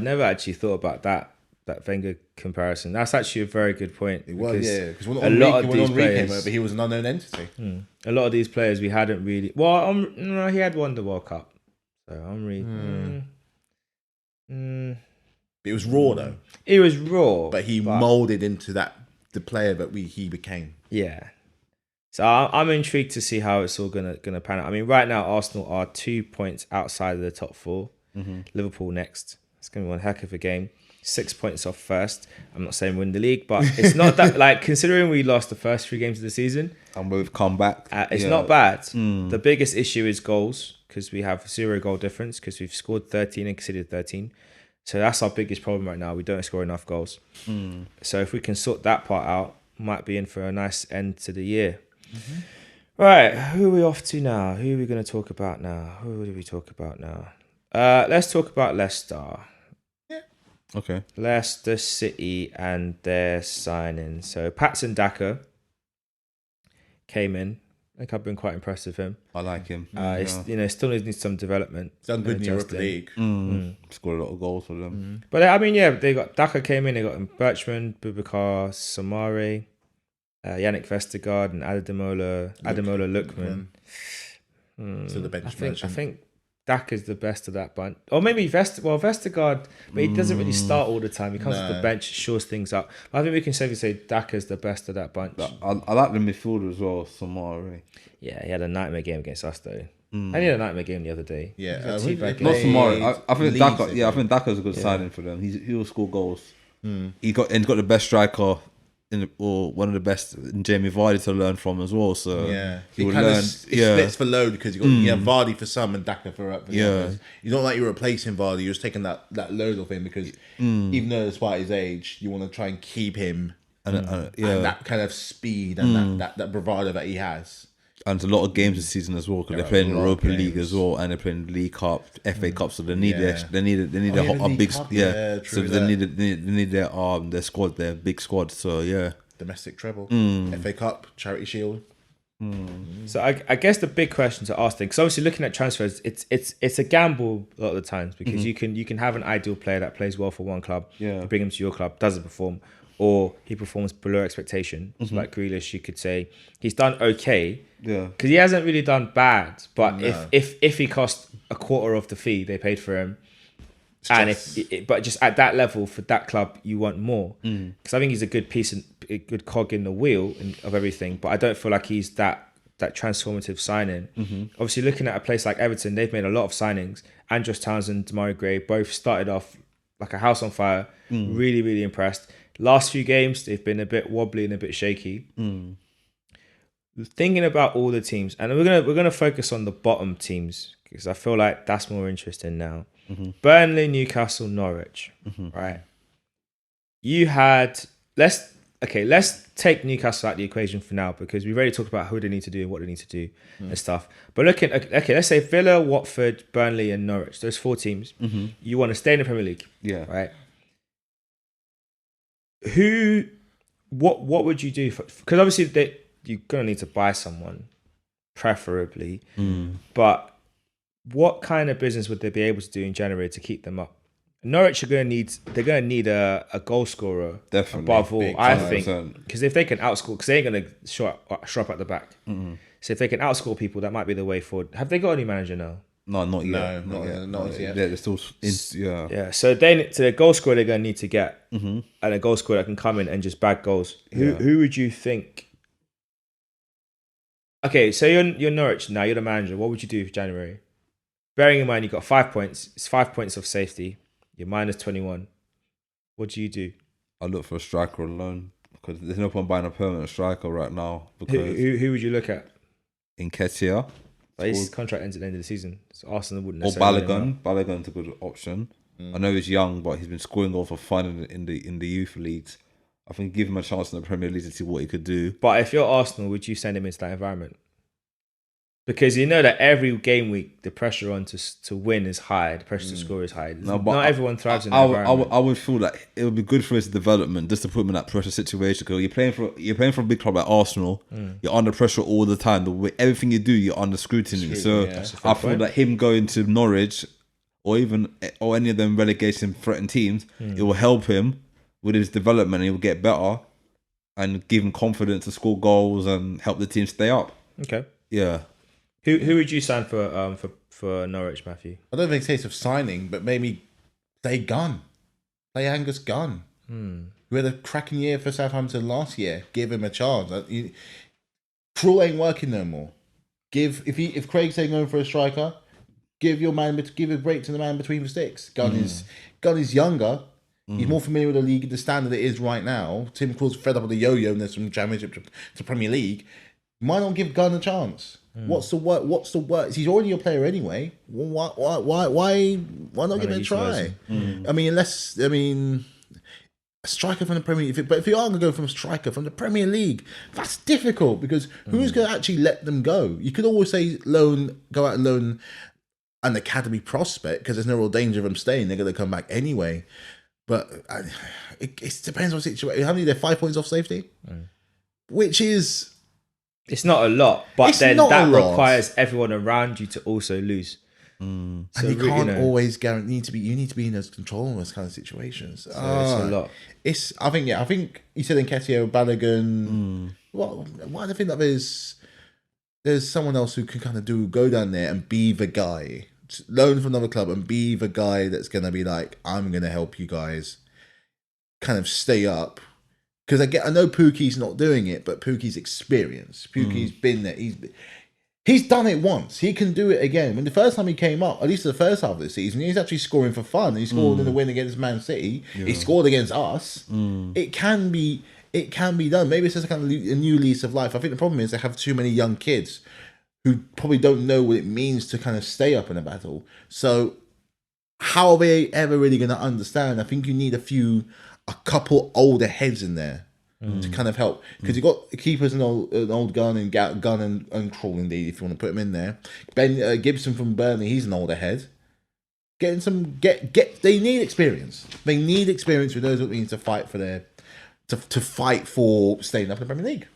never actually thought about that Wenger comparison. That's actually a very good point. It was, because a lot of these players, but he was an unknown entity. A lot of these players we hadn't really. Well, no, he had won the World Cup, so I'm really. It was raw though. It was raw, but he molded into the player that he became. Yeah, So I'm intrigued to see how it's all gonna pan out. I mean, right now Arsenal are 2 points outside of the top 4. Liverpool next. It's gonna be one heck of a game. 6 points off first. I'm not saying win the league, but it's not that like considering we lost the first 3 games of the season. And we've come back. It's not bad. The biggest issue is goals because we have 0 goal difference because we've scored 13 and conceded 13. So that's our biggest problem right now. We don't score enough goals. So if we can sort that part out, might be in for a nice end to the year. Right, who are we off to now? Who are we going to talk about now? Who do we talk about now? Let's talk about Leicester. Okay. Leicester City and their signing. So Patson Daka came in. I think I've been quite impressed with him. I like him. Still needs some development. He's done good in the Europa League. Scored a lot of goals for them. But I mean, yeah, they got Daka came in. They got Birchman, Boubacar, Samari, Yannick Vestergaard, and Ademola Lookman. So the bench I think Daka's the best of that bunch. Or maybe Vestergaard, but he doesn't really start all the time. He comes to the bench, shores things up. But I think we can safely say Daka's the best of that bunch. I like the midfielder as well, Samari. Yeah, he had a nightmare game against us though. And he had a nightmare game the other day. Yeah, He got teabagged. Not Samari. I think Leeds, Daka. Yeah, I think Daka's a good signing for them. He will score goals. He got the best striker or one of the best in Jamie Vardy to learn from as well. So he will learn. It splits for load because you got Vardy for some and Daka for the others. It's not like you're replacing Vardy. You're just taking that load off him because even though despite his age, you want to try and keep him and that kind of speed and that bravado that he has. And it's a lot of games this season as well because they're playing the Europa League as well, and they're playing the League Cup, FA Cup. So they need they need a big Cup, So they need their squad, their big squad. So domestic treble, FA Cup, Charity Shield. So I guess the big question to ask, because obviously looking at transfers, it's a gamble a lot of the times because you can have an ideal player that plays well for one club, you bring him to your club, doesn't perform, or he performs below expectation. So like Grealish, you could say he's done okay. Because he hasn't really done bad, but if he cost a quarter of the fee they paid for him, but just at that level for that club, you want more. Because I think he's a good piece and a good cog in the wheel of everything, but I don't feel like he's that transformative signing. Obviously, looking at a place like Everton, they've made a lot of signings. Andros Townsend, Demarai Gray, both started off like a house on fire. Really, really impressed. Last few games, they've been a bit wobbly and a bit shaky. Thinking about all the teams, and we're gonna focus on the bottom teams because I feel like that's more interesting now. Burnley, Newcastle, Norwich, right? You had let's take Newcastle out of the equation for now because we've already talked about who they need to do and what they need to do and stuff. But let's say Villa, Watford, Burnley, and Norwich. Those 4 teams. You want to stay in the Premier League, right? What would you do? Because obviously you're going to need to buy someone, preferably. But what kind of business would they be able to do in January to keep them up? Norwich they're going to need a goal scorer above all, I think. Because if they can outscore, because they ain't going to show up at the back. So if they can outscore people, that might be the way forward. Have they got any manager now? No, not yet. Not yet. They're still So the goal scorer they're going to need to get, and a goal scorer that can come in and just bag goals. Who would you think? Okay, so you're Norwich now. You're the manager. What would you do for January? Bearing in mind you've got 5 points. It's 5 points of safety. You're minus 21. What do you do? I look for a striker alone because there's no point buying a permanent striker right now. Because who would you look at? Nketiah. But his contract ends at the end of the season, so Arsenal wouldn't Or necessarily. Balogun's a good option. I know he's young, but he's been scoring goals for fun in the youth leagues. I think give him a chance in the Premier League to see what he could do. But if you're Arsenal, would you send him into that environment? Because you know that every game week, the pressure on to win is high, the pressure to score is high. Not everyone thrives in that environment. I would feel like it would be good for his development just to put him in that pressure situation. Because you're playing for a big club like Arsenal, you're under pressure all the time. The way everything you do, you're under scrutiny. So I feel that him going to Norwich or any of them relegation threatened teams, it will help him with his development. He will get better and give him confidence to score goals and help the team stay up. Okay. Yeah. Who would you sign for Norwich, Matthew? I don't think it's a case of signing, but maybe play Angus Gunn. Who had a cracking year for Southampton last year. Give him a chance. Krul ain't working no more. If Craig's saying going for a striker, give a break to the man between the sticks. Gunn is younger. He's more familiar with the league, the standard it is right now. Tim Krul's fed up with the yo-yo-ness from Championship to Premier League. Why not give Gunn a chance? What's the work? He's already your player anyway. Why not give it a try? I mean, a striker from the Premier League. But if you are going to go from a striker from the Premier League, that's difficult because who's going to actually let them go? You could always say go out and loan an academy prospect because there's no real danger of them staying. They're going to come back anyway. But it depends on the situation. How many? They're 5 points off safety, which is. It's not a lot, but then that requires everyone around you to also lose. So and you can't always guarantee you need to be in those control in those kind of situations. So it's a lot. I think you said Nketiah, Balogun. Well, why do I think that there's someone else who can kind of go down there and be the guy, loan from another club and be the guy that's going to be like, I'm going to help you guys kind of stay up. Because I know Pookie's not doing it, but Pookie's experienced. Pookie's been there. He's done it once. He can do it again. When the first time he came up, at least the first half of the season, he's actually scoring for fun. He scored in the win against Man City. Yeah. He scored against us. It can be done. Maybe it's just kind of a new lease of life. I think the problem is they have too many young kids who probably don't know what it means to kind of stay up in a battle. So how are they ever really going to understand? I think you need a couple older heads in there to kind of help, because you got keepers an old Gunn and Krul, indeed, if you want to put him in there. Ben Gibson from Burnley, he's an older head. They need experience. They need experience who knows what it means to fight for to fight for staying up in the Premier League.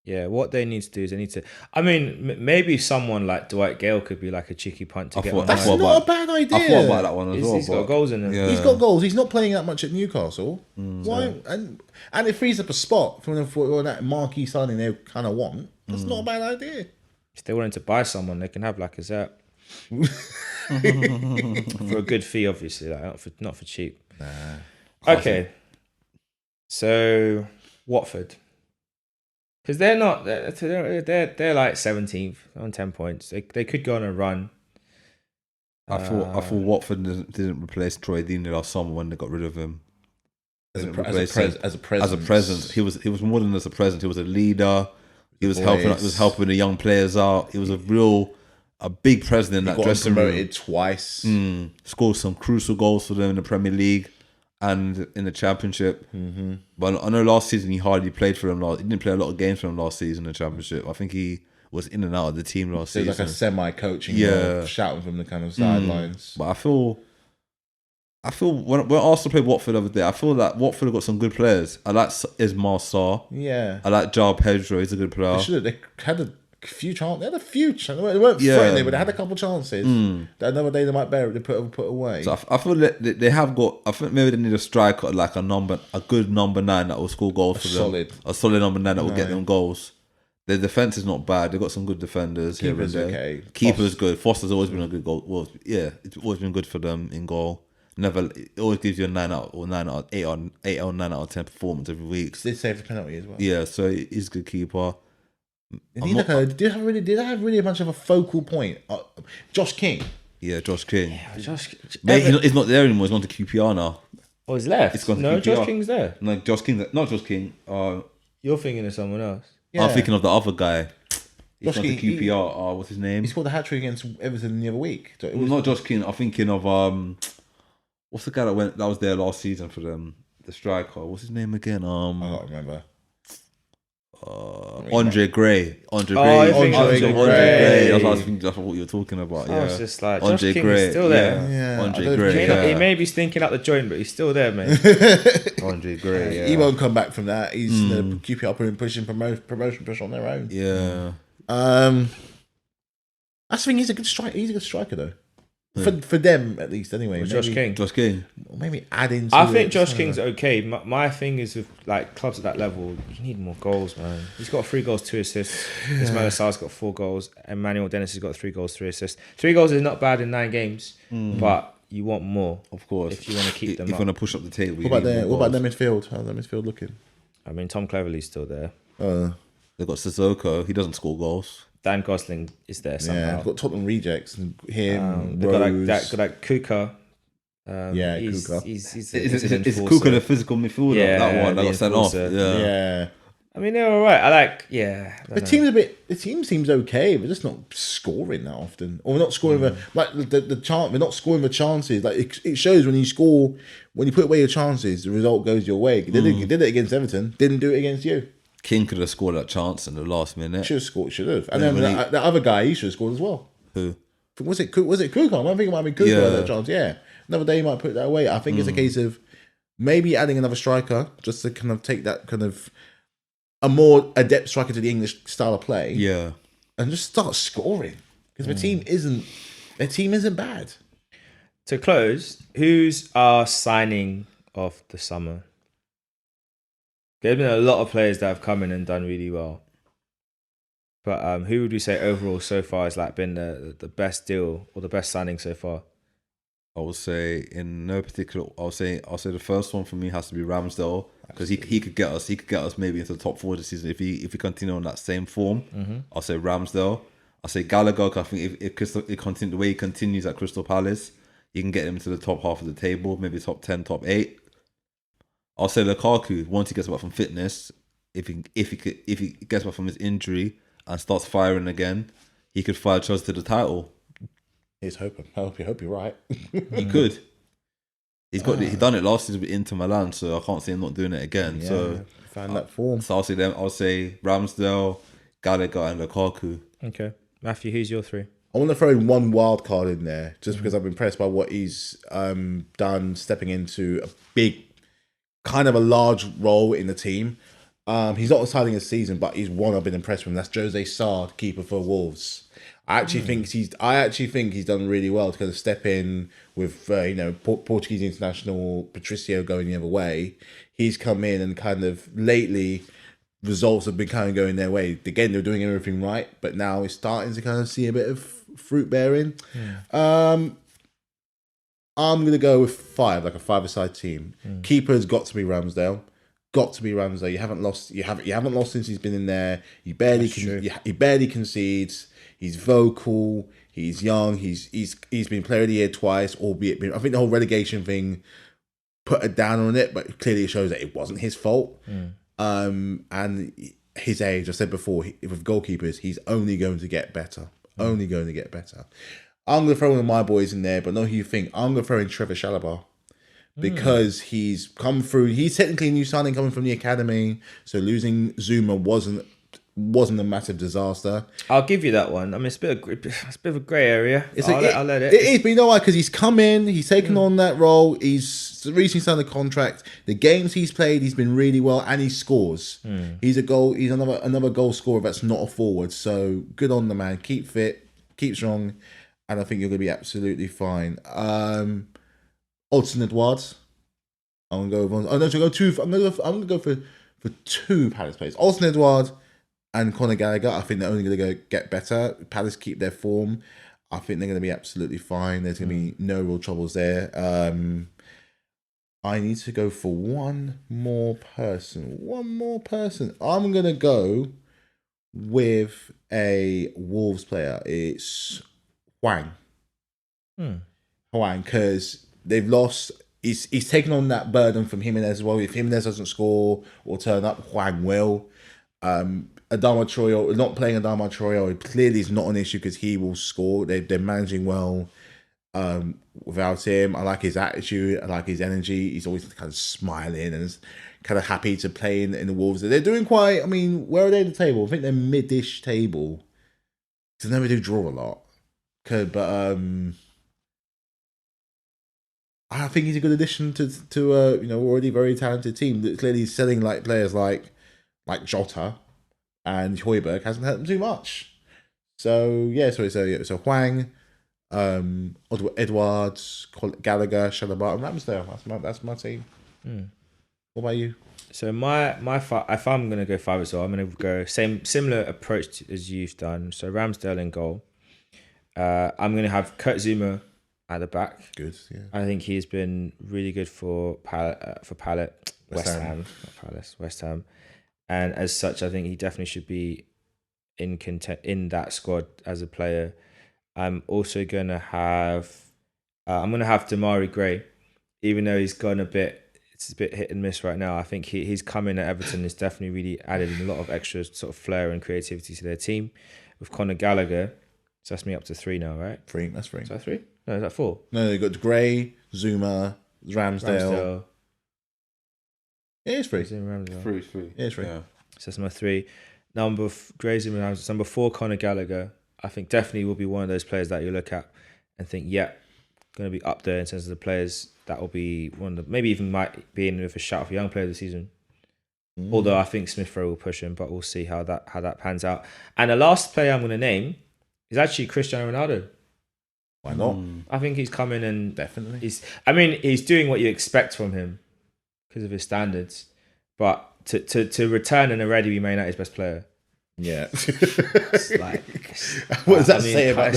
Yeah, what they need to do is they need to. I mean, maybe someone like Dwight Gale could be like a cheeky punt to get on. That's not a bad idea. I thought about that one as well. He's got goals in him. Yeah. He's got goals. He's not playing that much at Newcastle. Why? And it frees up a spot for that marquee signing they kind of want. That's not a bad idea. If they wanted to buy someone, they can have like a Zap for a good fee, obviously, like not for cheap. Nah. Okay, so Watford. Because they're not, they're like 17th on 10 points. They could go on a run. I thought Watford didn't replace Troy Deeney last summer when they got rid of him. As a presence. He was more than as a presence. He was a leader. He was helping the young players out. He was a big presence in that dressing room. He got promoted twice. Scored some crucial goals for them in the Premier League and in the Championship. But I know last season he hardly played for them. He didn't play a lot of games for them last season in the Championship. I think he was in and out of the team last season. Like a semi-coaching role, shouting from the kind of sidelines. But I feel when Arsenal played Watford the other day, I feel like Watford have got some good players. I like Ismail Sarr. Yeah. I like João Pedro. He's a good player. They had a few chances. They had a few chances. They weren't threatening, but they had a couple chances. That another day they might bear it. They put away. So I feel that they have got. I think maybe they need a striker, like a good number 9 that will score goals for them. A solid number 9 that will get them goals. Their defense is not bad. They've got some good defenders. Keeper's okay. Keeper's good. Foster's always been a good goal. Well, yeah, it's always been good for them in goal. It always gives you a 8 or 9 out of 10 performance every week. They saved the penalty as well. Yeah, so he's a good keeper. Did I have really much of a focal point? Josh King. Yeah, Josh King. Yeah, he's not there anymore. He's gone to QPR now. Oh, he's left. It's gone to no, QPR. Josh King's there. No, Josh King. Not Josh King. You're thinking of someone else. Yeah. I'm thinking of the other guy. He's gone to King, QPR. What's his name? He scored a hat-trick against Everton the other week. So not Josh King. I'm thinking of what's the guy that was there last season for them? The striker. What's his name again? I can't remember. Andre Gray. Andre Gray. That's what I was thinking. That's what you were talking about. Yeah, it's just like Andre Josh Gray. King is still there. Yeah. Andre Gray. He may be stinking out the joint, but he's still there, mate. Andre Gray. Yeah. He won't come back from that. He's QPR pushing promotion push on their own. Yeah. I just think he's a good striker. He's a good striker though. For them at least, anyway. Josh King. Maybe add in. I think Josh King's okay. My thing is with like clubs at that level, you need more goals, man. He's got 3 goals, 2 assists. Ismail Sarr's got 4 goals. Emmanuel Dennis has got 3 goals, 3 assists. 3 goals is not bad in 9 games, but you want more, of course, if you want to keep them. If you want to push up the table. What about their midfield? How's their midfield looking? I mean, Tom Cleverley's still there. They've got Sissoko. He doesn't score goals. Dan Gosling is there Yeah, somehow. they've got Tottenham rejects and him. They've got Rose. that Kuka. Kuka. He's Is enforcer. Kuka the physical midfielder? Yeah, that one that the got sent off. enforcer. Yeah. I mean, they're all right. I like. Yeah. I The don't know. the team seems okay, but just not scoring that often, or we're not scoring the chance. We're not scoring the chances. Like it shows when you score, when you put away your chances, the result goes your way. Did it against Everton, didn't do it against you. King could have scored that chance in the last minute. Should have scored. Should have. And then the other guy, he should have scored as well. Who? Was it Kuka? I think it might be Kuka. Yeah. That chance. Yeah. Another day he might put that away. I think it's a case of maybe adding another striker just to kind of take that kind of a more adept striker to the English style of play. Yeah. And just start scoring because their team isn't bad. To close, who's our signing of the summer? There's been a lot of players that have come in and done really well. But who would we say overall so far has like been the best deal or the best signing so far? I would say in no particular. I'll say the first one for me has to be Ramsdale because he could get us. He could get us maybe into the top 4 this season if he continue on that same form. I'll say Ramsdale. I'll say Gallagher. 'Cause I think if the way he continues at Crystal Palace, you can get him to the top half of the table, maybe top 10, top 8. I'll say Lukaku. Once he gets back from fitness, if he gets back from his injury and starts firing again, he could fire Chelsea to the title. Here's hoping. I hope you're right. He could. He done it last season with Inter Milan, so I can't see him not doing it again. So found that form. So I'll say them. I'll say Ramsdale, Gallagher, and Lukaku. Okay. Matthew, who's your 3? I want to throw in one wild card in there just because I'm impressed by what he's done, stepping into a big, kind of a large role in the team. He's not starting a season, but he's one I've been impressed with. And that's Jose Sard, keeper for Wolves. I actually think he's done really well to kind of step in with Portuguese international Patricio going the other way. He's come in and kind of lately results have been kind of going their way. Again, they're doing everything right, but now it's starting to kind of see a bit of fruit bearing. I'm gonna go with 5, like a 5-a-side team. Keeper's got to be Ramsdale. Got to be Ramsdale. You haven't lost since he's been in there. He barely concedes. He's vocal. He's young. He's been player of the year twice, albeit I think the whole relegation thing put a down on it, but clearly it shows that it wasn't his fault. And his age, I said before, with goalkeepers, he's only going to get better. Only going to get better. I'm going to throw one of my boys in there, but know who you think. I'm going to throw in Trevor Shalabar because he's come through. He's technically a new signing coming from the academy, so losing Zuma wasn't a massive disaster. I'll give you that one. I mean, it's a bit of a grey area. I'll let it. It is, but you know why? Because he's come in, he's taken on that role. He's recently signed a contract. The games he's played, he's been really well, and he scores. He's another goal scorer that's not a forward. So good on the man. Keep fit, keep strong, and I think you're going to be absolutely fine. Odsonne Edouard. I'm going to go with. I'm going to go for 2 Palace players. Odsonne Edouard and Conor Gallagher. I think they're only going to get better. Palace keep their form. I think they're going to be absolutely fine. There's going to be no real troubles there. I need to go for one more person. I'm going to go with a Wolves player. It's Hwang. Hwang, because they've lost. He's taken on that burden from Jimenez as well. If Jimenez doesn't score or turn up, Hwang will. Adama Traore, not playing Adama Traore, clearly is not an issue because he will score. They're managing well without him. I like his attitude. I like his energy. He's always kind of smiling and is kind of happy to play in the Wolves. They're doing quite, I mean, where are they in the table? I think they're mid-ish table. Because they never do draw a lot. But I think he's a good addition to already very talented team. Clearly he's selling like players like Jota and Højbjerg hasn't helped them too much. So so Hwang, Edwards, Gallagher, Shalabar, and Ramsdale. That's my team. What about you? So my if I'm gonna go 5 as well, I'm gonna go similar approach as you've done. So Ramsdale in goal. I'm gonna have Kurt Zuma at the back. Good, yeah. I think he's been really good for West Ham. and as such, I think he definitely should be in that squad as a player. I'm also gonna have Damari Gray, even though he's gone it's a bit hit and miss right now. I think he's coming at Everton has definitely really added a lot of extra sort of flair and creativity to their team. With Conor Gallagher, so that's me up to 3 now, right? 3. That's 3. Is that 3? No, is that 4? No, you got Gray, Zuma, Ramsdale. Yeah, it's 3. Ramsdale. 3. Yeah, it's 3. Yeah. So that's number 3. Gray, Zuma, Ramsdale. Number 4, Conor Gallagher. I think definitely will be one of those players that you look at and think, yeah, going to be up there in terms of the players. That will be one of the, maybe even might be in with a shout for young player of the season. Although I think Smith Rowe will push him, but we'll see how that pans out. And the last player I'm going to name is actually Cristiano Ronaldo. Why not? I think he's coming and Definitely. he's doing what you expect from him because of his standards. But to return and already be Man United's best player, Yeah. it's like What does that say about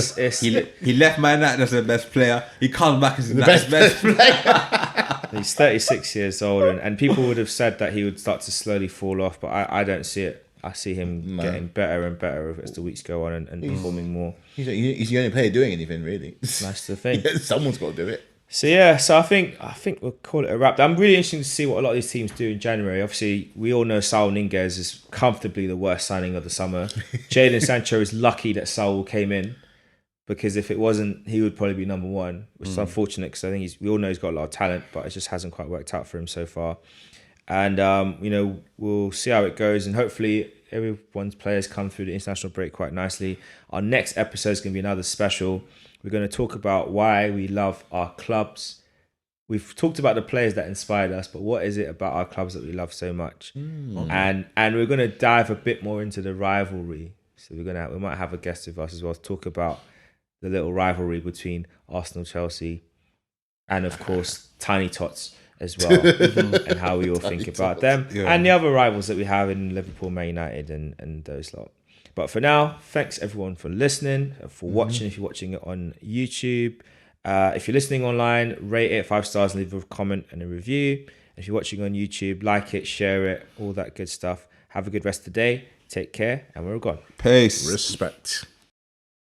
He left Man United as the best player. He comes back as the best player. He's 36 years old, and people would have said that he would start to slowly fall off, but I don't see it. I see him getting better and better as the weeks go on and performing more. He's the only player doing anything, really. That's the thing. Yeah, someone's got to do it. So yeah, I think we'll call it a wrap. I'm really interested to see what a lot of these teams do in January. Obviously, we all know Saul Niguez is comfortably the worst signing of the summer. Jaden Sancho is lucky that Saul came in, because if it wasn't, he would probably be number 1, which is unfortunate because I think we all know he's got a lot of talent, but it just hasn't quite worked out for him so far. And we'll see how it goes, and hopefully everyone's players come through the international break quite nicely. Our next episode is going to be another special. We're going to talk about why we love our clubs. We've talked about the players that inspired us, but what is it about our clubs that we love so much? And we're going to dive a bit more into the rivalry. So we might have a guest with us as well to talk about the little rivalry between Arsenal, Chelsea, and of course Tiny Tots as well, and how we all think about them, and the other rivals that we have in Liverpool, Man United, and those lot. But for now, thanks everyone for listening, for watching. If you're watching it on YouTube, if you're listening online, rate it 5 stars and leave a comment and a review. If you're watching on YouTube, like it, share it, all that good stuff. Have a good rest of the day. Take care, and we're all gone. Peace. Respect.